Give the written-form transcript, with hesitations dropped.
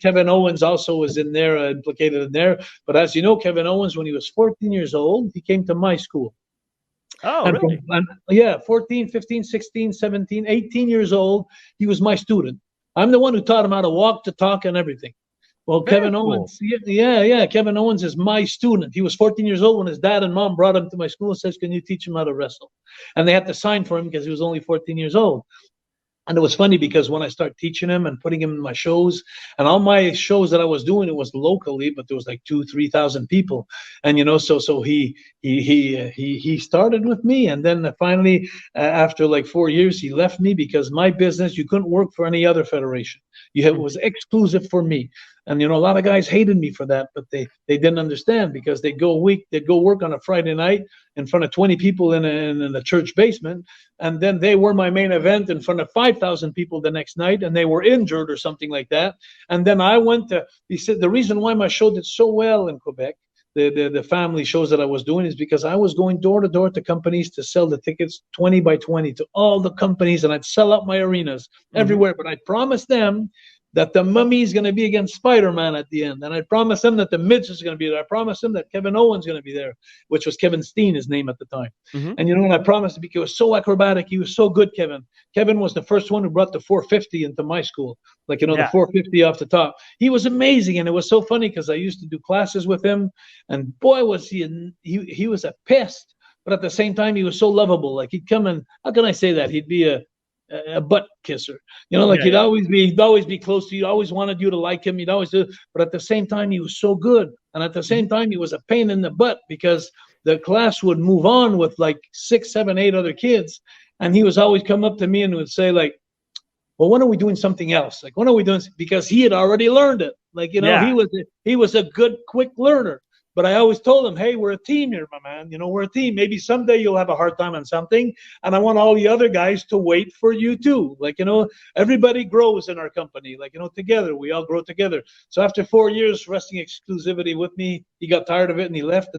Kevin Owens also was in there, implicated in there. But as you know, Kevin Owens, when he was 14 years old, he came to my school. Oh, really? Yeah, 14, 15, 16, 17, 18 years old, he was my student. I'm the one who taught him how to walk, to talk, and everything. Well, Very Kevin cool. Owens, yeah. Kevin Owens is my student. He was 14 years old when his dad and mom brought him to my school and says, "Can you teach him how to wrestle?" And they had to sign for him because he was only 14 years old. And it was funny because when I started teaching him and putting him in my shows, and all my shows that I was doing, it was locally, but there was like 2,000-3,000 people, and so he started with me, and then finally after like 4 years, he left me because my business, you couldn't work for any other federation. It was exclusive for me. And a lot of guys hated me for that, but they didn't understand because they'd go work on a Friday night in front of 20 people in a church basement, and then they were my main event in front of 5,000 people the next night, and they were injured or something like that. And then he said the reason why my show did so well in Quebec, the family shows that I was doing, is because I was going door to door to companies to sell the tickets 20 by 20 to all the companies, and I'd sell out my arenas everywhere. But I promised them that the Mummy is going to be against Spider-Man at the end. And I promised them that the Midge is going to be there. I promised them that Kevin Owens is going to be there, which was Kevin Steen, his name at the time. And what I promised, because he was so acrobatic, he was so good, Kevin. Kevin was the first one who brought the 450 into my school, the 450 off the top. He was amazing, and it was so funny because I used to do classes with him, and boy, was he was a pest, but at the same time, he was so lovable. Like he'd come and, how can I say that? He'd be a butt kisser, he'd always be close to you, always wanted you to like him, he'd always do, but at the same time he was so good, and at the same time he was a pain in the butt because the class would move on with like 6, 7, 8 other kids, and he was always come up to me and would say like, well, when are we doing something else? Like, when are we doing, because he had already learned it, he was a good quick learner. But I always told him, hey, we're a team here, my man. We're a team. Maybe someday you'll have a hard time on something, and I want all the other guys to wait for you too. Everybody grows in our company. Together, we all grow together. So after 4 years wrestling exclusivity with me, he got tired of it and he left.